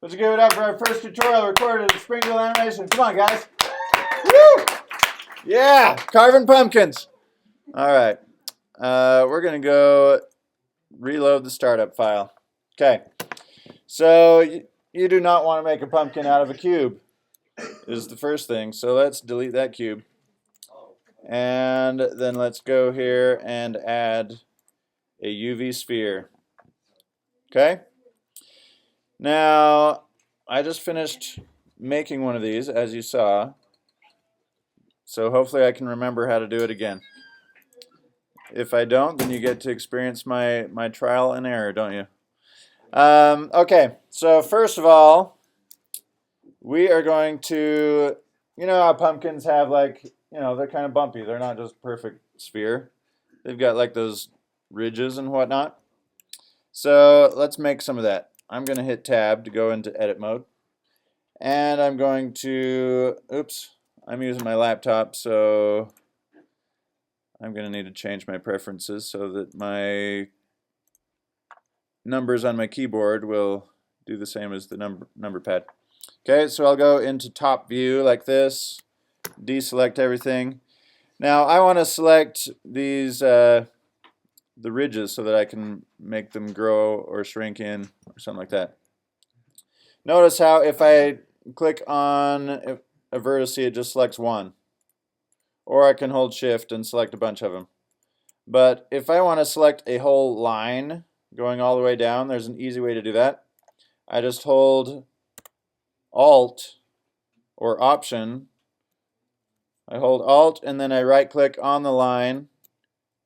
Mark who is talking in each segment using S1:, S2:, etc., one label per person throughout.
S1: Let's give it up for our first tutorial recorded in Springfield Animation. Come on, guys. Woo! Yeah, carving pumpkins. All right. We're going to go reload the startup file. Okay. So you do not want to make a pumpkin out of a cube is the first thing. So let's delete that cube. And then let's go here and add a UV sphere. Okay? Now, I just finished making one of these, as you saw. So hopefully I can remember how to do it again. If I don't, then you get to experience my trial and error, don't you? Okay, so first of all, we are going to, you know how pumpkins have like, they're kind of bumpy. They're not just perfect sphere. They've got like those ridges and whatnot. So let's make some of that. I'm going to hit tab to go into edit mode. And I'm going to, oops, I'm using my laptop, so I'm going to need to change my preferences so that my numbers on my keyboard will do the same as the number pad. Okay, so I'll go into top view like this, deselect everything. Now I want to select these the ridges so that I can make them grow or shrink in or something like that. Notice how if I click on a vertex, it just selects one. Or I can hold shift and select a bunch of them. But if I want to select a whole line going all the way down, there's an easy way to do that. I just hold Alt or Option. I hold Alt and then I right click on the line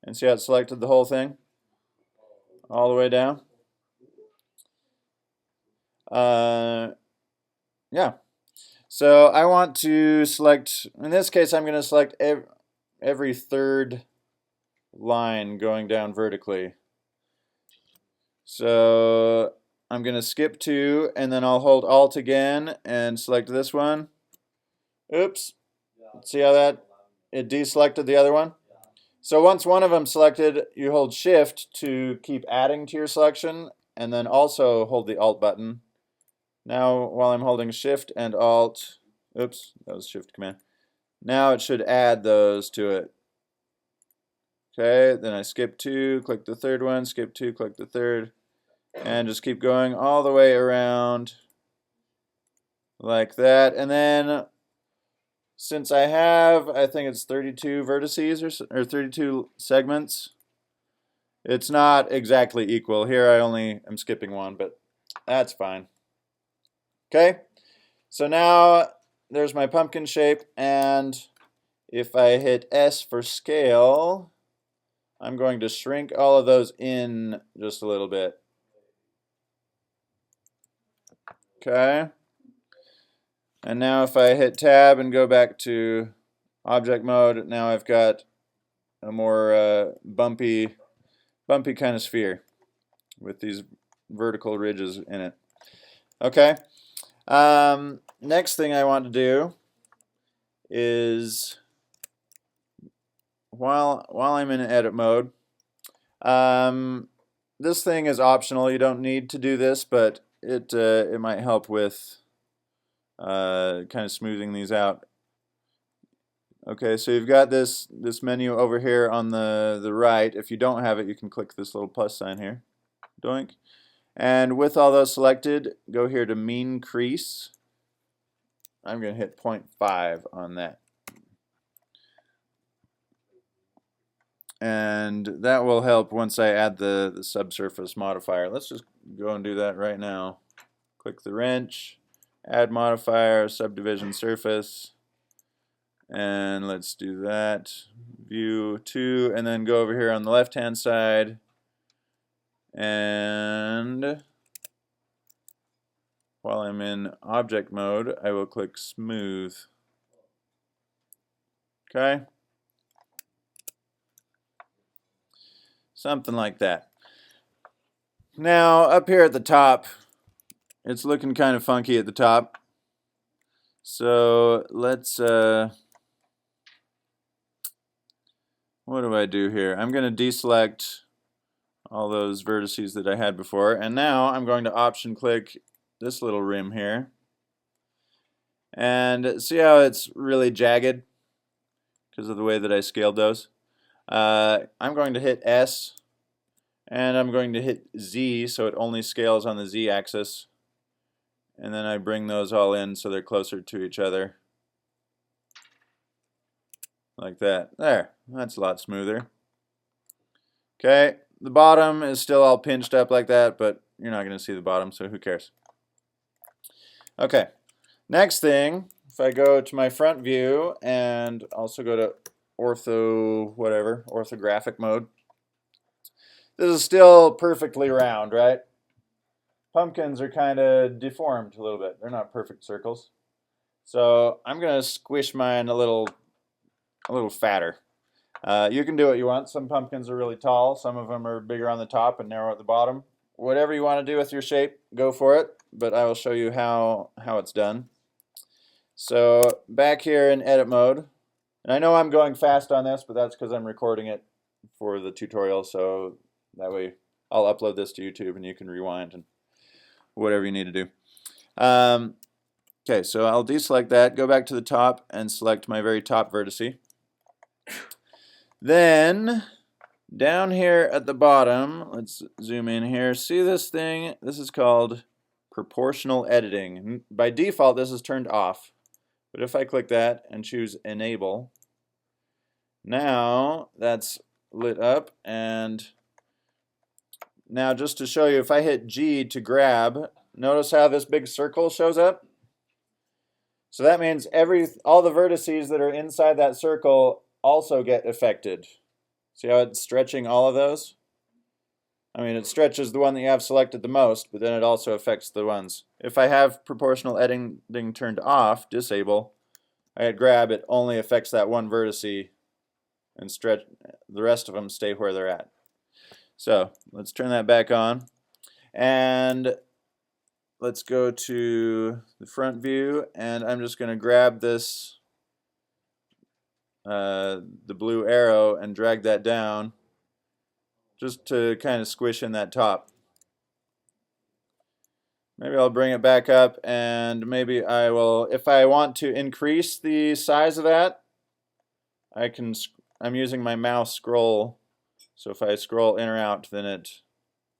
S1: and see how it selected the whole thing all the way down. Yeah. So I want to select, in this case I'm going to select every third line going down vertically. So I'm going to skip 2 and then I'll hold Alt again and select this one. Oops. See how it deselected the other one? So once one of them selected, you hold Shift to keep adding to your selection and then also hold the Alt button. Now while I'm holding Shift and Alt, oops, that was Shift command. Now it should add those to it. Okay, then I skip 2, click the third one, skip 2, click the third, and just keep going all the way around like that. And then since I have, I think it's 32 vertices or 32 segments, it's not exactly equal. Here I only am skipping one, but that's fine. Okay, so now there's my pumpkin shape, and if I hit S for scale, I'm going to shrink all of those in just a little bit. Okay. And now if I hit tab and go back to object mode, now I've got a more bumpy kind of sphere with these vertical ridges in it. Okay. Next thing I want to do is while I'm in edit mode, this thing is optional. You don't need to do this, but it might help with kind of smoothing these out. Okay, so you've got this menu over here on the right. If you don't have it, you can click this little plus sign here. Doink. And with all those selected, go here to mean crease. I'm going to hit 0.5 on that. And that will help once I add the subsurface modifier. Let's just go and do that right now. Click the wrench, add modifier, subdivision surface, and let's do that. View 2, and then go over here on the left hand side, and while I'm in object mode, I will click smooth. Okay? Something like that. Now, up here at the top, it's looking kind of funky at the top. So let's, what do I do here? I'm going to deselect all those vertices that I had before, and now I'm going to option click this little rim here. And see how it's really jagged because of the way that I scaled those? I'm going to hit S, and I'm going to hit Z so it only scales on the Z axis. And then I bring those all in so they're closer to each other. Like that. There. That's a lot smoother. Okay. The bottom is still all pinched up like that, but you're not going to see the bottom, so who cares? Okay. Next thing, if I go to my front view and also go to orthographic mode, this is still perfectly round, right? Pumpkins are kind of deformed a little bit. They're not perfect circles. So I'm going to squish mine a little fatter. You can do what you want. Some pumpkins are really tall. Some of them are bigger on the top and narrow at the bottom. Whatever you want to do with your shape, go for it. But I will show you how it's done. So back here in edit mode, and I know I'm going fast on this, but that's because I'm recording it for the tutorial. So that way I'll upload this to YouTube and you can rewind and whatever you need to do. Okay, so I'll deselect that, go back to the top and select my very top vertice. Then down here at the bottom, let's zoom in here. See this thing? This is called proportional editing. By default, this is turned off. But if I click that and choose enable, now that's lit up. And now just to show you, if I hit G to grab, notice how this big circle shows up? So that means all the vertices that are inside that circle also get affected. See how it's stretching all of those? I mean, it stretches the one that you have selected the most, but then it also affects the ones. If I have proportional editing turned off, disable, I hit grab, it only affects that one vertice, and stretch the rest of them stay where they're at. So let's turn that back on, and let's go to the front view, and I'm just going to grab this, the blue arrow, and drag that down just to kind of squish in that top. Maybe I'll bring it back up, and maybe I will, if I want to increase the size of that, I'm using my mouse scroll, so if I scroll in or out, then it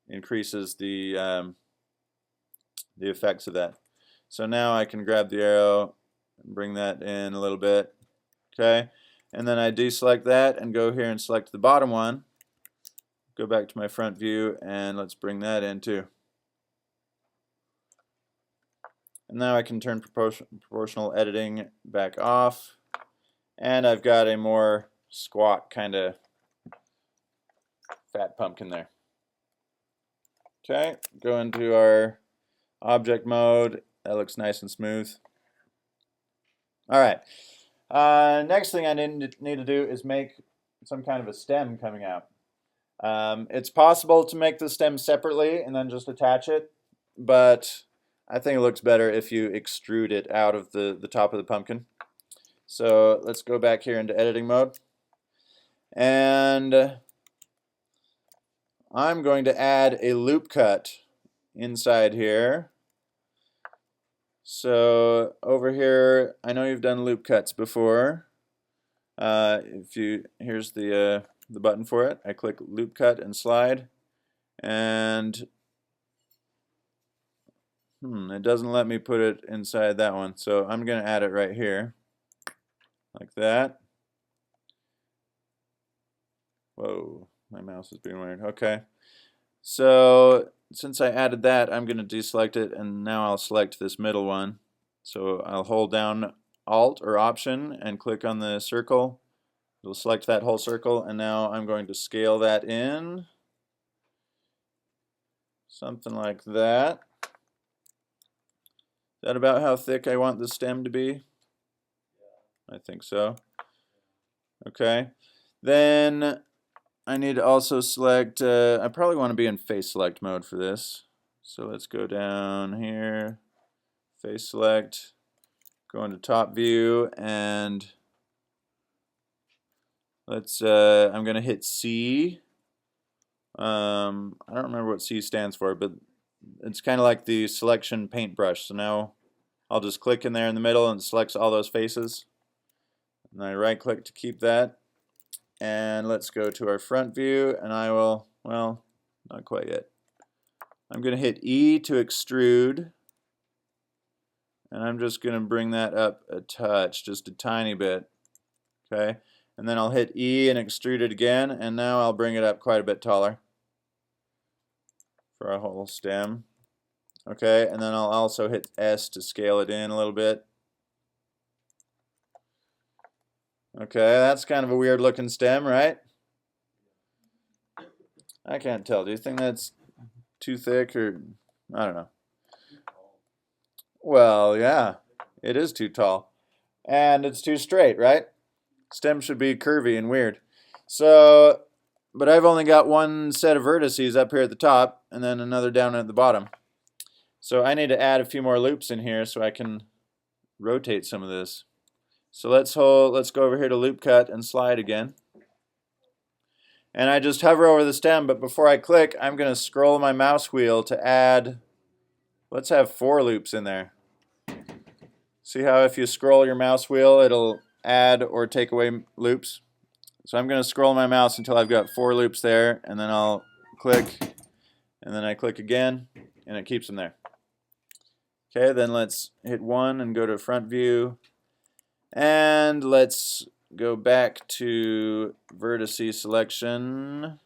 S1: increases the effects of that. So now I can grab the arrow and bring that in a little bit, okay? And then I deselect that and go here and select the bottom one, go back to my front view, and let's bring that in too. And now I can turn proportional editing back off, and I've got a more squat kind of fat pumpkin there. Okay, go into our object mode. That looks nice and smooth. All right. Next thing I need to do is make some kind of a stem coming out. It's possible to make the stem separately and then just attach it, but I think it looks better if you extrude it out of the top of the pumpkin. So let's go back here into editing mode. And I'm going to add a loop cut inside here. So over here, I know you've done loop cuts before. Here's the button for it. I click loop cut and slide, and it doesn't let me put it inside that one, so I'm going to add it right here, like that. Whoa, my mouse is being weird. Okay, so since I added that, I'm going to deselect it, and now I'll select this middle one. So I'll hold down Alt or Option and click on the circle. It'll select that whole circle, and now I'm going to scale that in, something like that. Is that about how thick I want the stem to be? I think so. Okay. Then I need to also select, I probably want to be in face select mode for this. So let's go down here, face select, go into top view, and let's, I'm going to hit C. I don't remember what C stands for, but it's kind of like the selection paintbrush. So now I'll just click in there in the middle and it selects all those faces. And I right click to keep that. And let's go to our front view, and I will, well, not quite yet. I'm going to hit E to extrude, and I'm just going to bring that up a touch, just a tiny bit. Okay, and then I'll hit E and extrude it again, and now I'll bring it up quite a bit taller for our whole stem. Okay, and then I'll also hit S to scale it in a little bit. Okay, that's kind of a weird looking stem, right? I can't tell. Do you think that's too thick, or I don't know? Well, yeah, it is too tall. And it's too straight, right? Stem should be curvy and weird. So, but I've only got one set of vertices up here at the top and then another down at the bottom. So I need to add a few more loops in here so I can rotate some of this. So let's go over here to loop cut and slide again. And I just hover over the stem, but before I click, I'm going to scroll my mouse wheel to add, let's have 4 loops in there. See how if you scroll your mouse wheel, it'll add or take away loops? So I'm going to scroll my mouse until I've got 4 loops there, and then I'll click, and then I click again, and it keeps them there. Okay, then let's hit 1 and go to front view, and let's go back to vertice selection.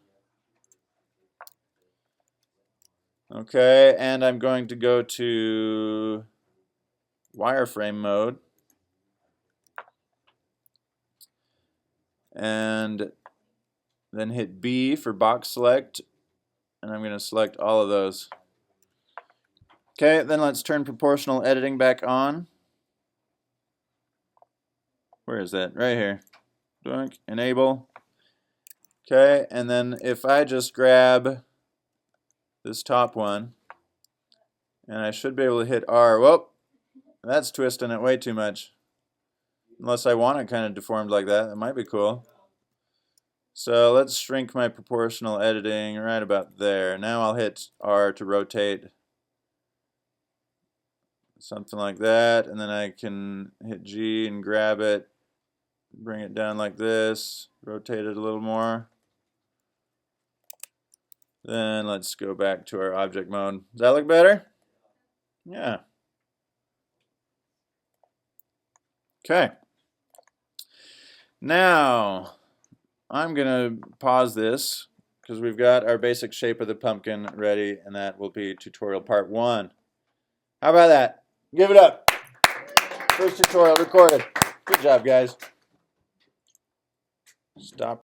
S1: Okay, and I'm going to go to wireframe mode, and then hit B for box select, and I'm going to select all of those. Okay, then let's turn proportional editing back on. Where is that? Right here. Doink, enable. Okay, and then if I just grab this top one, and I should be able to hit R. Whoop, that's twisting it way too much. Unless I want it kind of deformed like that, that might be cool. So let's shrink my proportional editing right about there. Now I'll hit R to rotate. Something like that, and then I can hit G and grab it, bring it down like this, rotate it a little more. Then let's go back to our object mode. Does that look better? Yeah. Okay. Now, I'm going to pause this because we've got our basic shape of the pumpkin ready, and that will be tutorial part 1. How about that? Give it up. First tutorial recorded. Good job, guys. Stop.